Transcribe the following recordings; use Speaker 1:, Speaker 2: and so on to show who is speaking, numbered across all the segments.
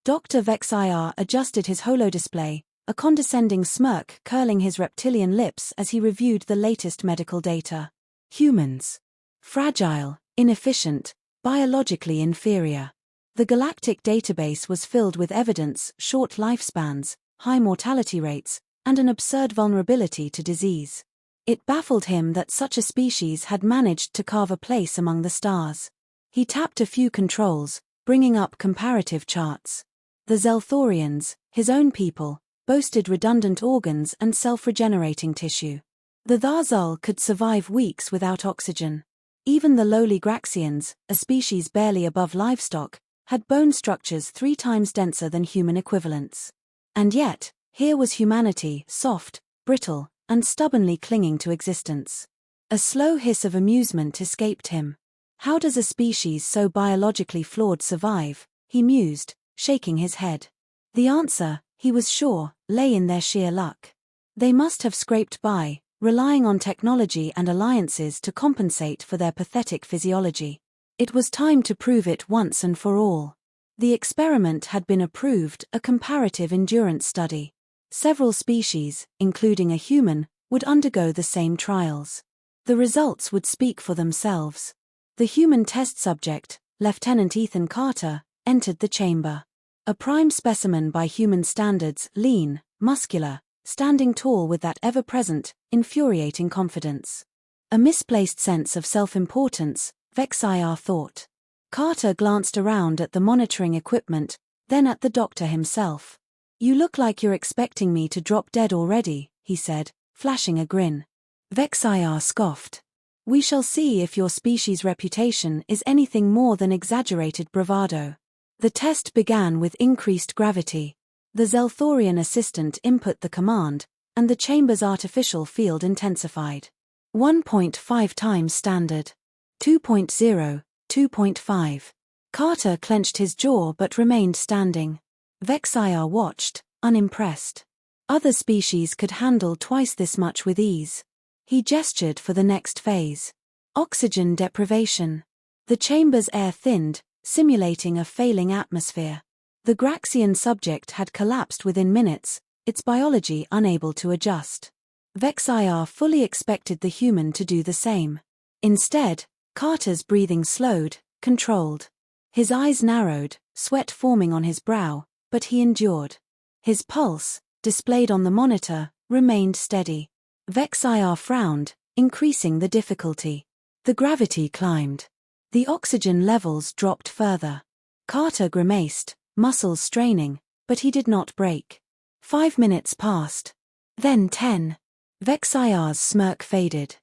Speaker 1: Dr. Vexir adjusted his holodisplay, a condescending smirk curling his reptilian lips as he reviewed the latest medical data. Humans. Fragile, inefficient, biologically inferior. The Galactic database was filled with evidence, short lifespans, high mortality rates, and an absurd vulnerability to disease. It baffled him that such a species had managed to carve a place among the stars. He tapped a few controls, bringing up comparative charts. The Zelthorians, his own people, boasted redundant organs and self-regenerating tissue. The Tharzul could survive weeks without oxygen. Even the lowly Graxians, a species barely above livestock, had bone structures 3 times denser than human equivalents. And yet, here was humanity, soft, brittle, and stubbornly clinging to existence. A slow hiss of amusement escaped him. How does a species so biologically flawed survive? He mused, shaking his head. The answer, he was sure, lay in their sheer luck. They must have scraped by, relying on technology and alliances to compensate for their pathetic physiology. It was time to prove it once and for all. The experiment had been approved, a comparative endurance study. Several species, including a human, would undergo the same trials. The results would speak for themselves. The human test subject, Lieutenant Ethan Carter, entered the chamber. A prime specimen by human standards, lean, muscular, standing tall with that ever-present, infuriating confidence. A misplaced sense of self-importance, Vexir thought. Carter glanced around at the monitoring equipment, then at the doctor himself. "You look like you're expecting me to drop dead already," he said, flashing a grin. Vexir scoffed. "We shall see if your species' reputation is anything more than exaggerated bravado." The test began with increased gravity. The Zelthorian assistant input the command, and the chamber's artificial field intensified. 1.5 times standard. 2.0, 2.5. Carter clenched his jaw but remained standing. Vexir watched, unimpressed. Other species could handle twice this much with ease. He gestured for the next phase. Oxygen deprivation. The chamber's air thinned, simulating a failing atmosphere. The Graxian subject had collapsed within minutes, its biology unable to adjust. Vexir fully expected the human to do the same. Instead, Carter's breathing slowed, controlled. His eyes narrowed, sweat forming on his brow, but he endured. His pulse, displayed on the monitor, remained steady. Vexir frowned, increasing the difficulty. The gravity climbed. The oxygen levels dropped further. Carter grimaced, muscles straining, but he did not break. 5 minutes passed. Then 10. Vexir's smirk faded.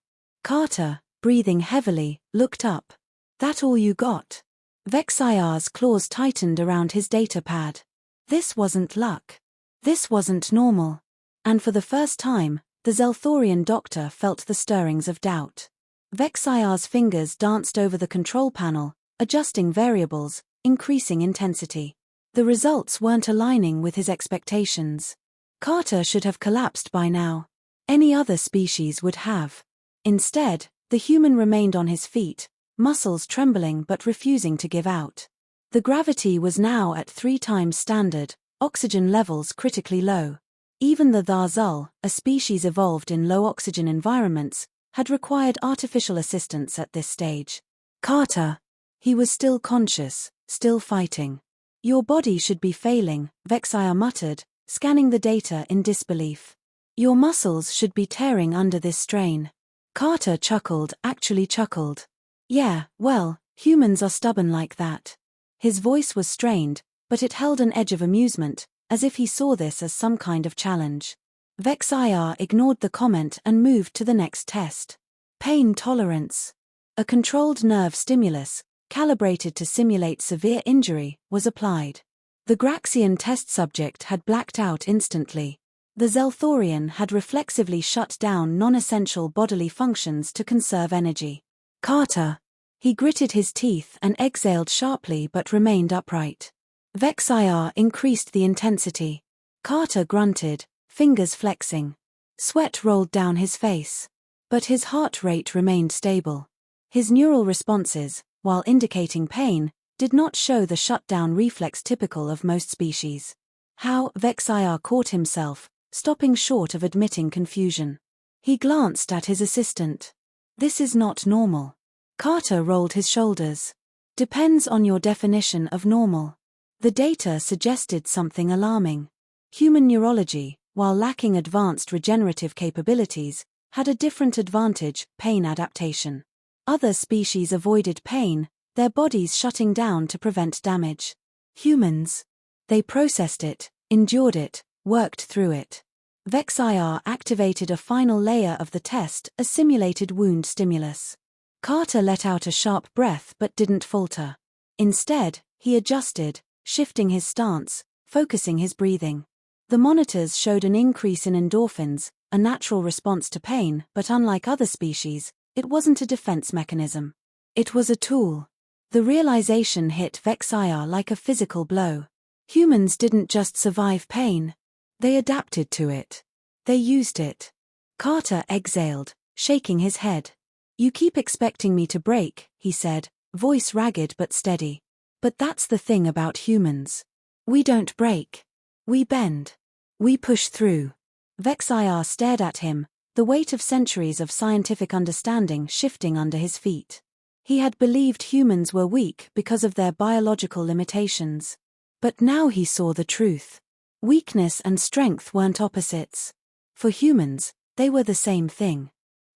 Speaker 1: Carter, breathing heavily, looked up. "That all you got?" Vexir's claws tightened around his data pad. This wasn't luck. This wasn't normal. And for the first time, the Zelthorian doctor felt the stirrings of doubt. Vexir's fingers danced over the control panel, adjusting variables, increasing intensity. The results weren't aligning with his expectations. Carter should have collapsed by now. Any other species would have. Instead, the human remained on his feet, muscles trembling but refusing to give out. The gravity was now at 3 times standard, oxygen levels critically low. Even the Tharzul, a species evolved in low-oxygen environments, had required artificial assistance at this stage. "Carter." He was still conscious, still fighting. "Your body should be failing," Vexir muttered, scanning the data in disbelief. "Your muscles should be tearing under this strain." Carter chuckled, actually chuckled. "Yeah, well, humans are stubborn like that." His voice was strained, but it held an edge of amusement, as if he saw this as some kind of challenge. Vexir ignored the comment and moved to the next test. Pain tolerance. A controlled nerve stimulus, calibrated to simulate severe injury, was applied. The Graxian test subject had blacked out instantly. The Zelthorian had reflexively shut down non-essential bodily functions to conserve energy. "Carter." He gritted his teeth and exhaled sharply but remained upright. Vexir increased the intensity. Carter grunted, fingers flexing. Sweat rolled down his face. But his heart rate remained stable. His neural responses, while indicating pain, did not show the shutdown reflex typical of most species. How hfy caught himself, stopping short of admitting confusion. He glanced at his assistant. This is not normal. Carter rolled his shoulders. Depends on your definition of normal. The data suggested something alarming. Human neurology, while lacking advanced regenerative capabilities, had a different advantage: pain adaptation. Other species avoided pain, their bodies shutting down to prevent damage. Humans, they processed it, endured it, worked through it. hfy activated a final layer of the test, a simulated wound stimulus. Carter let out a sharp breath but didn't falter. Instead, he adjusted, shifting his stance, focusing his breathing. The monitors showed an increase in endorphins, a natural response to pain, but unlike other species, it wasn't a defense mechanism. It was a tool. The realization hit hfy like a physical blow. Humans didn't just survive pain. They adapted to it. They used it. Carter exhaled, shaking his head. You keep expecting me to break, he said, voice ragged but steady. But that's the thing about humans. We don't break. We bend. We push through. hfy stared at him, the weight of centuries of scientific understanding shifting under his feet. He had believed humans were weak because of their biological limitations. But now he saw the truth. Weakness and strength weren't opposites. For humans, they were the same thing.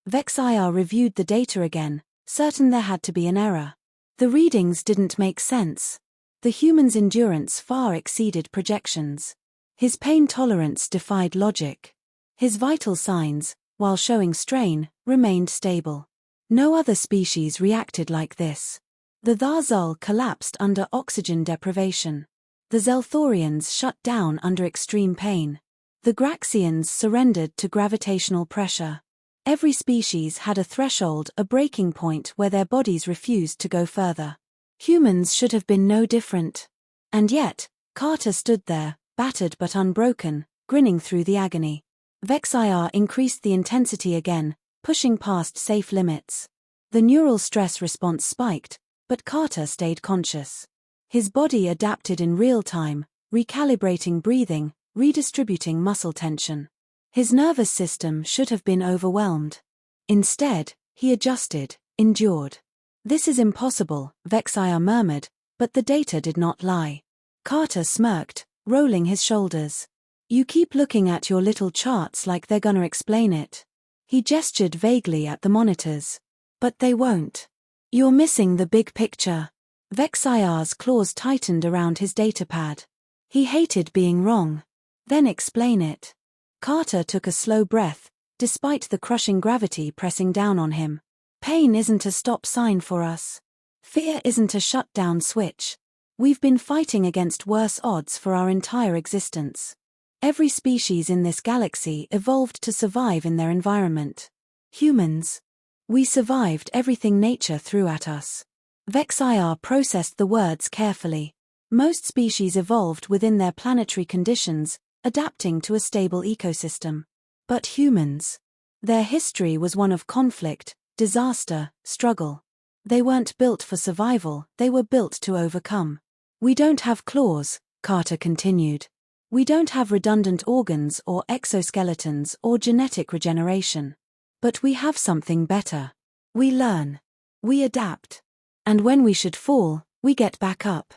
Speaker 1: hfy reviewed the data again, certain there had to be an error. The readings didn't make sense. The human's endurance far exceeded projections. His pain tolerance defied logic. His vital signs, while showing strain, remained stable. No other species reacted like this. The Thazul collapsed under oxygen deprivation. The Zelthorians shut down under extreme pain. The Graxians surrendered to gravitational pressure. Every species had a threshold, a breaking point where their bodies refused to go further. Humans should have been no different. And yet, Carter stood there, battered but unbroken, grinning through the agony. hfy increased the intensity again, pushing past safe limits. The neural stress response spiked, but Carter stayed conscious. His body adapted in real time, recalibrating breathing, redistributing muscle tension. His nervous system should have been overwhelmed. Instead, he adjusted, endured. This is impossible, hfy murmured, but the data did not lie. Carter smirked, rolling his shoulders. You keep looking at your little charts like they're gonna explain it. He gestured vaguely at the monitors. But they won't. You're missing the big picture. hfy's claws tightened around his datapad. He hated being wrong. Then explain it. Carter took a slow breath, despite the crushing gravity pressing down on him. Pain isn't a stop sign for us. Fear isn't a shutdown switch. We've been fighting against worse odds for our entire existence. Every species in this galaxy evolved to survive in their environment. Humans. We survived everything nature threw at us. hfy processed the words carefully. Most species evolved within their planetary conditions, adapting to a stable ecosystem. But humans. Their history was one of conflict, disaster, struggle. They weren't built for survival, they were built to overcome. We don't have claws, Carter continued. We don't have redundant organs or exoskeletons or genetic regeneration. But we have something better. We learn. We adapt. And when we should fall, we get back up.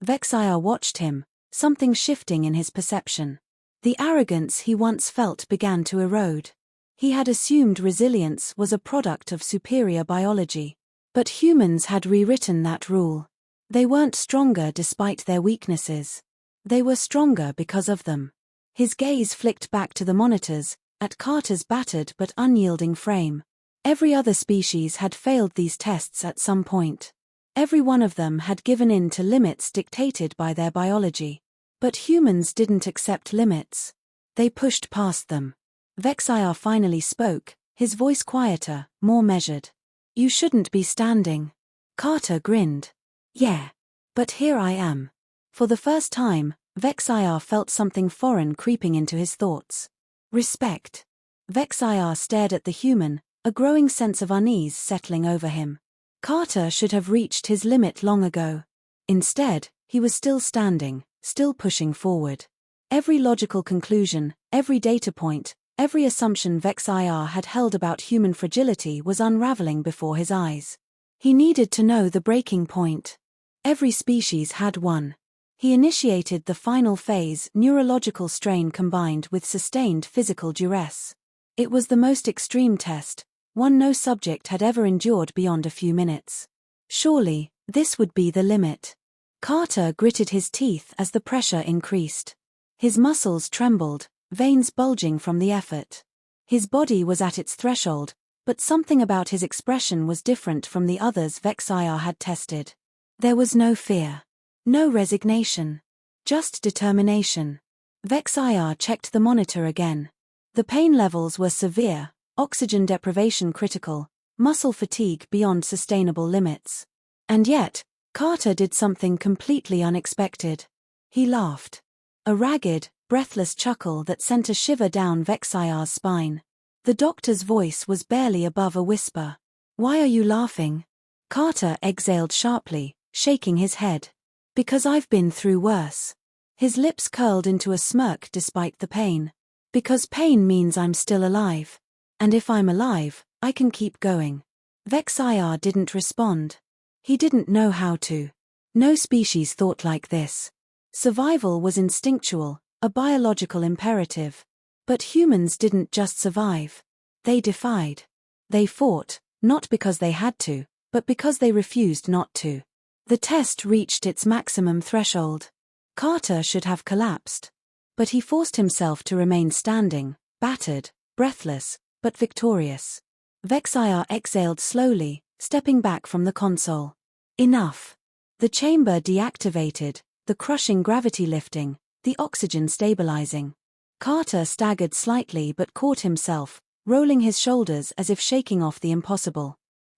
Speaker 1: hfy watched him, something shifting in his perception. The arrogance he once felt began to erode. He had assumed resilience was a product of superior biology. But humans had rewritten that rule. They weren't stronger despite their weaknesses. They were stronger because of them. His gaze flicked back to the monitors, at Carter's battered but unyielding frame. Every other species had failed these tests at some point. Every one of them had given in to limits dictated by their biology. But humans didn't accept limits. They pushed past them. hfy finally spoke, his voice quieter, more measured. You shouldn't be standing. Carter grinned. Yeah. But here I am. For the first time, hfy felt something foreign creeping into his thoughts. Respect. hfy stared at the human, a growing sense of unease settling over him. Carter should have reached his limit long ago. Instead, he was still standing, still pushing forward. Every logical conclusion, every data point, every assumption hfy had held about human fragility was unraveling before his eyes. He needed to know the breaking point. Every species had one. He initiated the final phase, neurological strain combined with sustained physical duress. It was the most extreme test, one no subject had ever endured beyond a few minutes. Surely, this would be the limit. Carter gritted his teeth as the pressure increased. His muscles trembled, veins bulging from the effort. His body was at its threshold, but something about his expression was different from the others hfy had tested. There was no fear. No resignation. Just determination. hfy checked the monitor again. The pain levels were severe, oxygen deprivation critical, muscle fatigue beyond sustainable limits. And yet, Carter did something completely unexpected. He laughed. A ragged, breathless chuckle that sent a shiver down hfy's spine. The doctor's voice was barely above a whisper. "Why are you laughing?" Carter exhaled sharply, shaking his head. "Because I've been through worse." His lips curled into a smirk despite the pain. "Because pain means I'm still alive. And if I'm alive, I can keep going." hfy didn't respond. He didn't know how to. No species thought like this. Survival was instinctual, a biological imperative. But humans didn't just survive. They defied. They fought, not because they had to, but because they refused not to. The test reached its maximum threshold. Carter should have collapsed. But he forced himself to remain standing, battered, breathless, but victorious. hfy exhaled slowly, stepping back from the console. Enough. The chamber deactivated, the crushing gravity lifting, the oxygen stabilizing. Carter staggered slightly but caught himself, rolling his shoulders as if shaking off the impossible.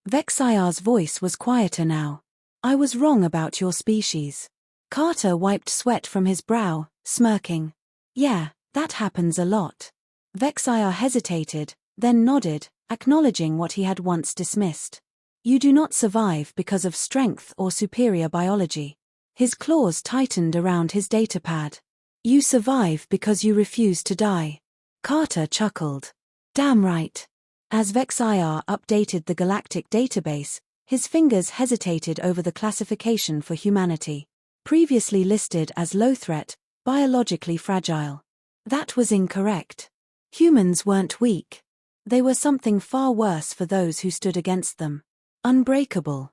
Speaker 1: hfy's voice was quieter now. "I was wrong about your species." Carter wiped sweat from his brow, smirking. "Yeah, that happens a lot." hfy hesitated, then nodded, acknowledging what he had once dismissed. "You do not survive because of strength or superior biology." His claws tightened around his datapad. "You survive because you refuse to die." Carter chuckled. "Damn right." As hfy updated the Galactic database, his fingers hesitated over the classification for humanity. Previously listed as low threat, biologically fragile. That was incorrect. Humans weren't weak. They were something far worse for those who stood against them. Unbreakable.